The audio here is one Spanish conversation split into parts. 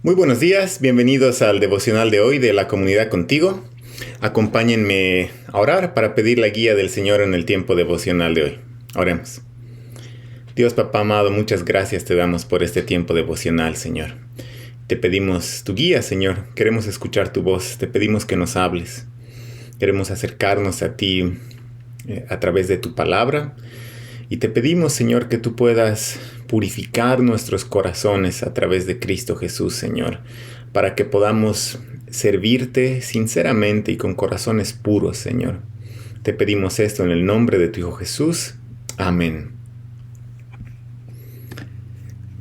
Muy buenos días, bienvenidos al devocional de hoy de la comunidad contigo. Acompáñenme a orar para pedir la guía del Señor en el tiempo devocional de hoy. Oremos. Dios Papá amado, muchas gracias te damos por este tiempo devocional, Señor. Te pedimos tu guía, Señor. Queremos escuchar tu voz. Te pedimos que nos hables. Queremos acercarnos a ti a través de tu palabra. Y te pedimos, Señor, que tú puedas purificar nuestros corazones a través de Cristo Jesús, Señor, para que podamos servirte sinceramente y con corazones puros, Señor. Te pedimos esto en el nombre de tu Hijo Jesús. Amén.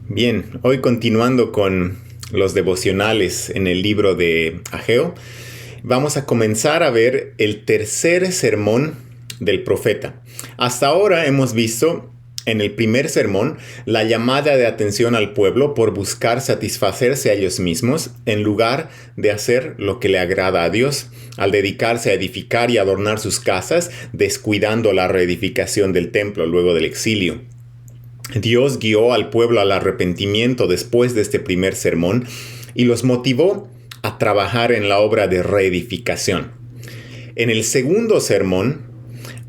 Bien, hoy continuando con los devocionales en el libro de Ageo, vamos a comenzar a ver el tercer sermón del profeta. Hasta ahora hemos visto en el primer sermón la llamada de atención al pueblo por buscar satisfacerse a ellos mismos en lugar de hacer lo que le agrada a Dios, al dedicarse a edificar y adornar sus casas, descuidando la reedificación del templo luego del exilio. Dios guió al pueblo al arrepentimiento después de este primer sermón y los motivó a trabajar en la obra de reedificación. En el segundo sermón,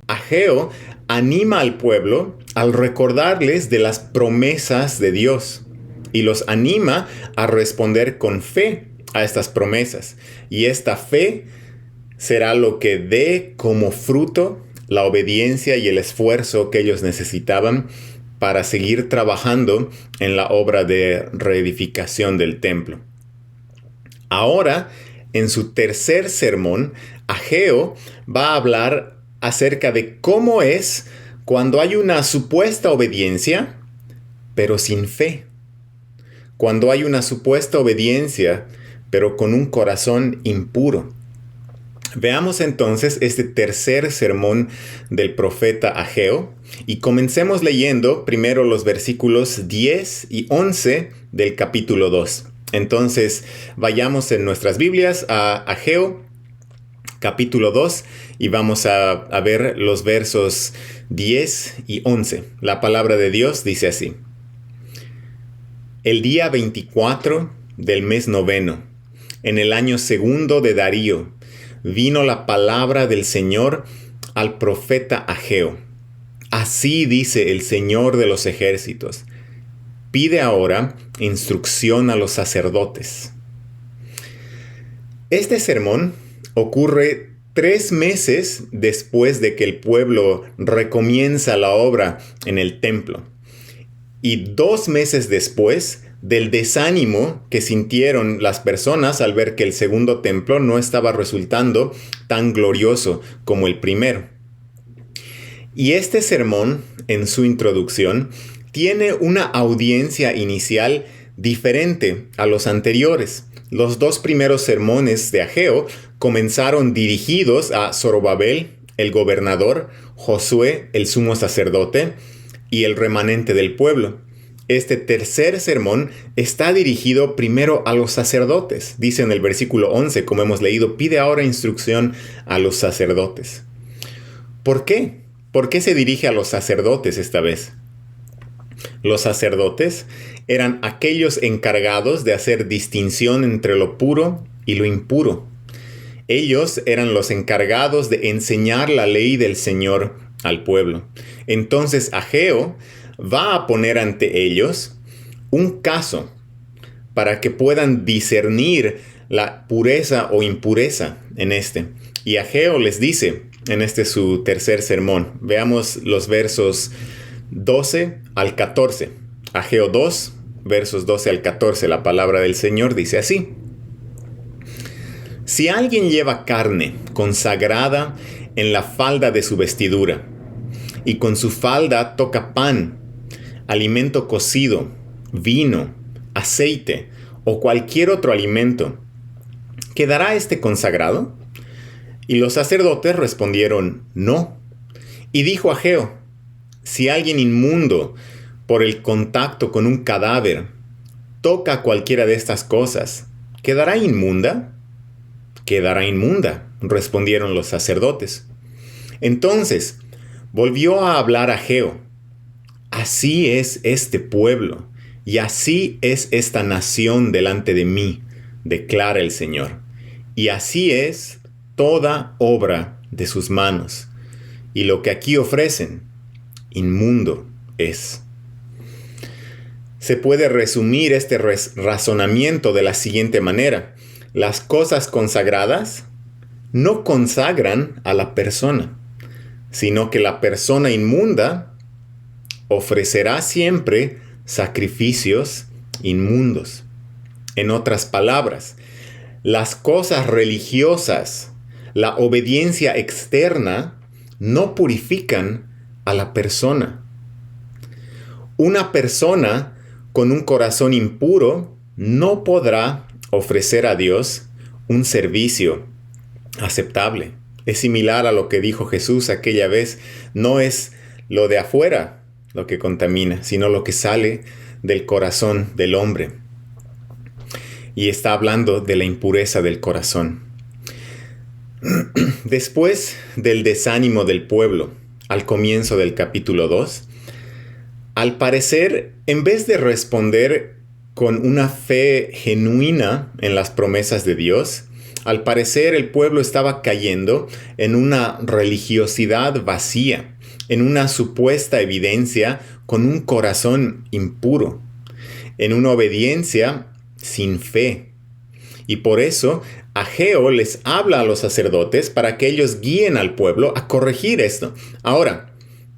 Ageo anima al pueblo al recordarles de las promesas de Dios y los anima a responder con fe a estas promesas. Y esta fe será lo que dé como fruto la obediencia y el esfuerzo que ellos necesitaban para seguir trabajando en la obra de reedificación del templo. Ahora, en su tercer sermón, Ageo va a hablar acerca de cómo es cuando hay una supuesta obediencia, pero sin fe. Cuando hay una supuesta obediencia, pero con un corazón impuro. Veamos entonces este tercer sermón del profeta Ageo y comencemos leyendo primero los versículos 10 y 11 del capítulo 2. Entonces vayamos en nuestras Biblias a Ageo capítulo 2 y vamos a ver los versos 10 y 11. La palabra de Dios dice así: El día 24 del mes noveno, en el año segundo de Darío, vino la palabra del Señor al profeta Ageo. Así dice el Señor de los ejércitos: pide ahora instrucción a los sacerdotes. Este sermón ocurre 3 meses después de que el pueblo recomienza la obra en el templo y 2 meses después del desánimo que sintieron las personas al ver que el segundo templo no estaba resultando tan glorioso como el primero. Y este sermón, en su introducción, tiene una audiencia inicial diferente a los anteriores. Los 2 primeros sermones de Ageo comenzaron dirigidos a Zorobabel, el gobernador, Josué, el sumo sacerdote, y el remanente del pueblo. Este tercer sermón está dirigido primero a los sacerdotes. Dice en el versículo 11, como hemos leído, pide ahora instrucción a los sacerdotes. ¿Por qué? ¿Por qué se dirige a los sacerdotes esta vez? Los sacerdotes eran aquellos encargados de hacer distinción entre lo puro y lo impuro. Ellos eran los encargados de enseñar la ley del Señor al pueblo. Entonces Ageo va a poner ante ellos un caso para que puedan discernir la pureza o impureza en este. Y Ageo les dice en este su tercer sermón. Veamos los versos 12 al 14. Ageo 2, versos 12 al 14. La palabra del Señor dice así: Si alguien lleva carne consagrada en la falda de su vestidura, y con su falda toca pan, alimento cocido, vino, aceite o cualquier otro alimento, ¿quedará este consagrado? Y los sacerdotes respondieron, no. Y dijo Ageo: si alguien inmundo por el contacto con un cadáver toca cualquiera de estas cosas, ¿quedará inmunda? Quedará inmunda, respondieron los sacerdotes. Entonces volvió a hablar Ageo: así es este pueblo, y así es esta nación delante de mí, declara el Señor. Y así es toda obra de sus manos. Y lo que aquí ofrecen, inmundo es. Se puede resumir este razonamiento de la siguiente manera. Las cosas consagradas no consagran a la persona, sino que la persona inmunda ofrecerá siempre sacrificios inmundos. En otras palabras, las cosas religiosas, la obediencia externa, no purifican a la persona. Una persona con un corazón impuro no podrá ofrecer a Dios un servicio aceptable. Es similar a lo que dijo Jesús aquella vez. No es lo de afuera lo que contamina, sino lo que sale del corazón del hombre. Y está hablando de la impureza del corazón. Después del desánimo del pueblo, al comienzo del capítulo 2, al parecer, en vez de responder con una fe genuina en las promesas de Dios, al parecer el pueblo estaba cayendo en una religiosidad vacía, en una supuesta evidencia con un corazón impuro, en una obediencia sin fe. Y por eso Ageo les habla a los sacerdotes para que ellos guíen al pueblo a corregir esto. Ahora,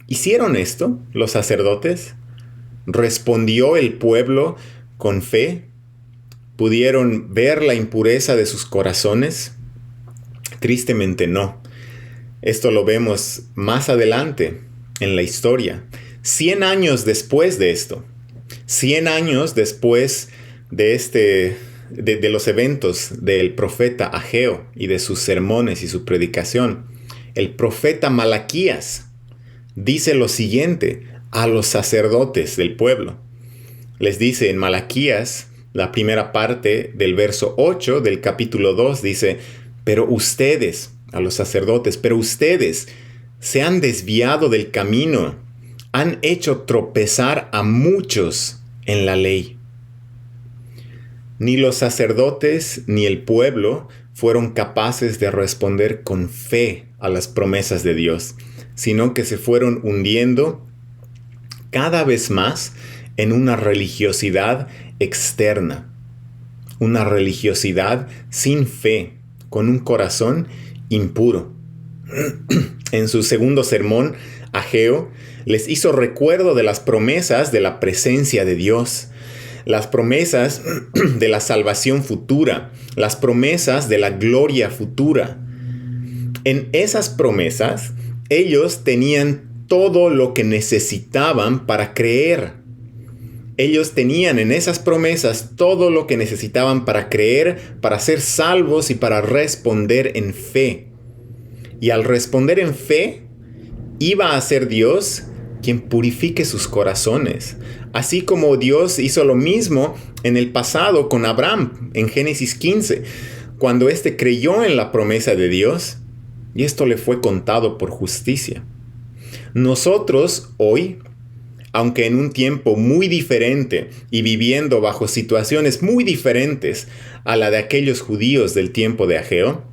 ¿hicieron esto los sacerdotes? ¿Respondió el pueblo con fe? ¿Pudieron ver la impureza de sus corazones? Tristemente no. Esto lo vemos más adelante en la historia. 100 años después de esto, 100 años después de los eventos del profeta Ageo y de sus sermones y su predicación, el profeta Malaquías dice lo siguiente a los sacerdotes del pueblo. Les dice en Malaquías, la primera parte del verso 8 del capítulo 2, dice: pero ustedes, a los sacerdotes, pero ustedes se han desviado del camino, han hecho tropezar a muchos en la ley. Ni los sacerdotes ni el pueblo fueron capaces de responder con fe a las promesas de Dios, sino que se fueron hundiendo cada vez más en una religiosidad externa, una religiosidad sin fe, con un corazón impuro. En su segundo sermón, Ageo les hizo recuerdo de las promesas de la presencia de Dios, las promesas de la salvación futura, las promesas de la gloria futura. En esas promesas, ellos tenían todo lo que necesitaban para creer. Ellos tenían en esas promesas todo lo que necesitaban para creer, para ser salvos y para responder en fe. Y al responder en fe, iba a ser Dios quien purifique sus corazones. Así como Dios hizo lo mismo en el pasado con Abraham, en Génesis 15, cuando éste creyó en la promesa de Dios, y esto le fue contado por justicia. Nosotros hoy, aunque en un tiempo muy diferente y viviendo bajo situaciones muy diferentes a la de aquellos judíos del tiempo de Ageo,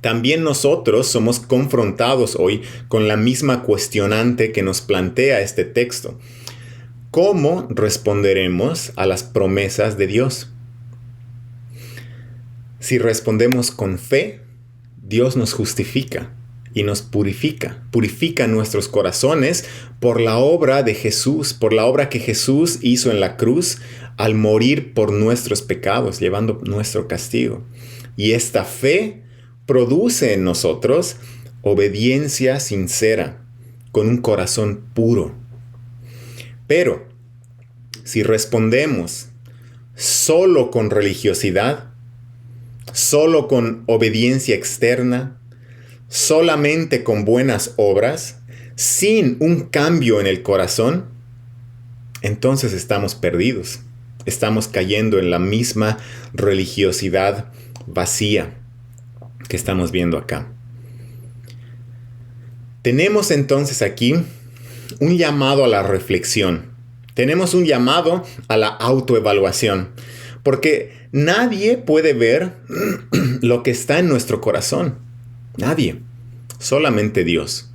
también nosotros somos confrontados hoy con la misma cuestionante que nos plantea este texto. ¿Cómo responderemos a las promesas de Dios? Si respondemos con fe, Dios nos justifica y nos purifica. Purifica nuestros corazones por la obra de Jesús, por la obra que Jesús hizo en la cruz al morir por nuestros pecados, llevando nuestro castigo. Y esta fe produce en nosotros obediencia sincera, con un corazón puro. Pero si respondemos solo con religiosidad, solo con obediencia externa, solamente con buenas obras, sin un cambio en el corazón, entonces estamos perdidos. Estamos cayendo en la misma religiosidad vacía que estamos viendo acá. Tenemos entonces aquí un llamado a la reflexión Tenemos un llamado a la autoevaluación, porque nadie puede ver lo que está en nuestro corazón. Nadie. Solamente Dios.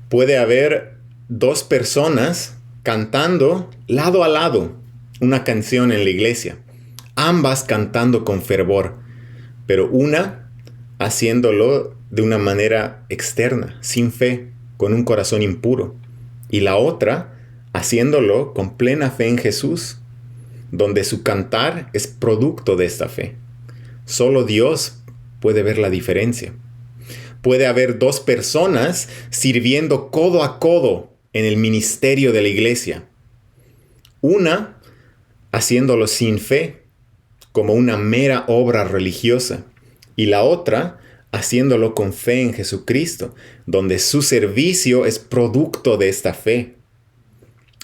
Puede haber dos personas cantando lado a lado una canción en la iglesia, ambas cantando con fervor, pero una haciéndolo de una manera externa, sin fe, con un corazón impuro, y la otra haciéndolo con plena fe en Jesús, donde su cantar es producto de esta fe. Solo Dios puede ver la diferencia. Puede haber dos personas sirviendo codo a codo en el ministerio de la iglesia. Una haciéndolo sin fe, como una mera obra religiosa, y la otra haciéndolo con fe en Jesucristo, donde su servicio es producto de esta fe.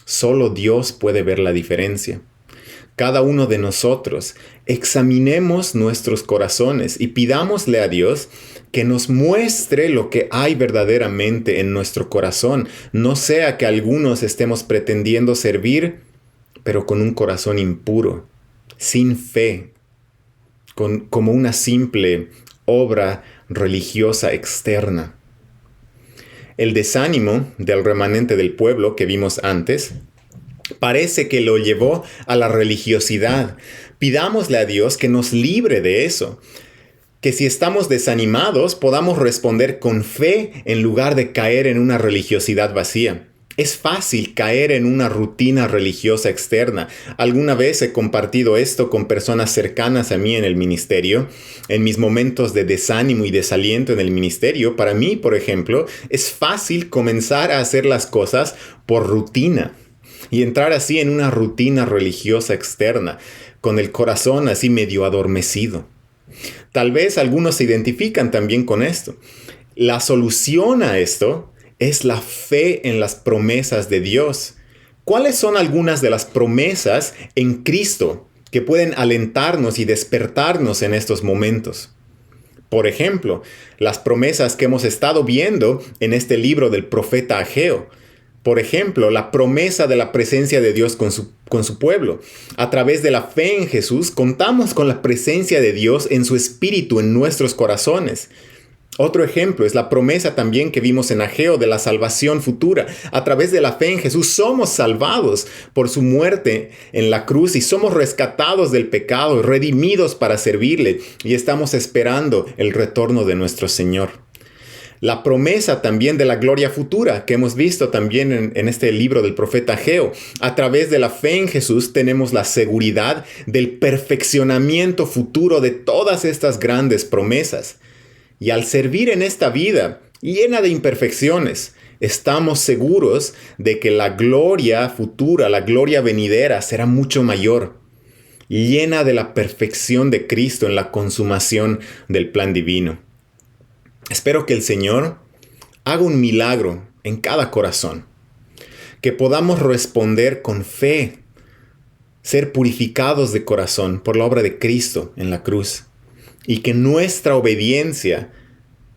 Solo Dios puede ver la diferencia. Cada uno de nosotros examinemos nuestros corazones y pidámosle a Dios que nos muestre lo que hay verdaderamente en nuestro corazón. No sea que algunos estemos pretendiendo servir, pero con un corazón impuro, sin fe, como una simple obra religiosa externa. El desánimo del remanente del pueblo que vimos antes parece que lo llevó a la religiosidad. Pidámosle a Dios que nos libre de eso. Que si estamos desanimados podamos responder con fe en lugar de caer en una religiosidad vacía. Es fácil caer en una rutina religiosa externa. Alguna vez he compartido esto con personas cercanas a mí en el ministerio. En mis momentos de desánimo y desaliento en el ministerio, para mí, por ejemplo, es fácil comenzar a hacer las cosas por rutina y entrar así en una rutina religiosa externa, con el corazón así medio adormecido. Tal vez algunos se identifican también con esto. La solución a esto es la fe en las promesas de Dios. ¿Cuáles son algunas de las promesas en Cristo que pueden alentarnos y despertarnos en estos momentos? Por ejemplo, las promesas que hemos estado viendo en este libro del profeta Ageo. Por ejemplo, la promesa de la presencia de Dios con su pueblo. A través de la fe en Jesús, contamos con la presencia de Dios en su espíritu en nuestros corazones. Otro ejemplo es la promesa también que vimos en Ageo de la salvación futura. A través de la fe en Jesús somos salvados por su muerte en la cruz y somos rescatados del pecado, redimidos para servirle y estamos esperando el retorno de nuestro Señor. La promesa también de la gloria futura que hemos visto también en este libro del profeta Ageo. A través de la fe en Jesús tenemos la seguridad del perfeccionamiento futuro de todas estas grandes promesas. Y al servir en esta vida llena de imperfecciones, estamos seguros de que la gloria futura, la gloria venidera, será mucho mayor, llena de la perfección de Cristo en la consumación del plan divino. Espero que el Señor haga un milagro en cada corazón, que podamos responder con fe, ser purificados de corazón por la obra de Cristo en la cruz. Y que nuestra obediencia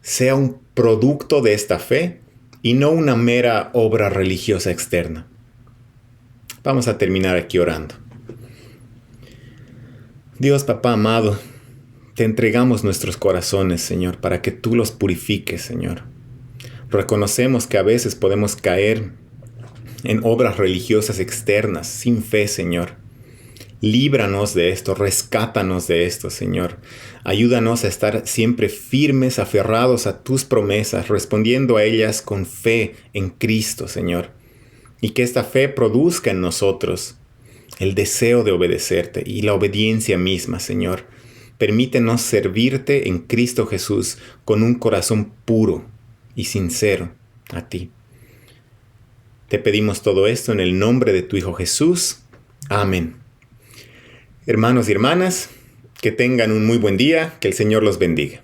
sea un producto de esta fe y no una mera obra religiosa externa. Vamos a terminar aquí orando. Dios Papá amado, te entregamos nuestros corazones, Señor, para que tú los purifiques, Señor. Reconocemos que a veces podemos caer en obras religiosas externas, sin fe, Señor. Líbranos de esto, rescátanos de esto, Señor. Ayúdanos a estar siempre firmes, aferrados a tus promesas, respondiendo a ellas con fe en Cristo, Señor. Y que esta fe produzca en nosotros el deseo de obedecerte y la obediencia misma, Señor. Permítenos servirte en Cristo Jesús con un corazón puro y sincero a ti. Te pedimos todo esto en el nombre de tu Hijo Jesús. Amén. Hermanos y hermanas, que tengan un muy buen día, que el Señor los bendiga.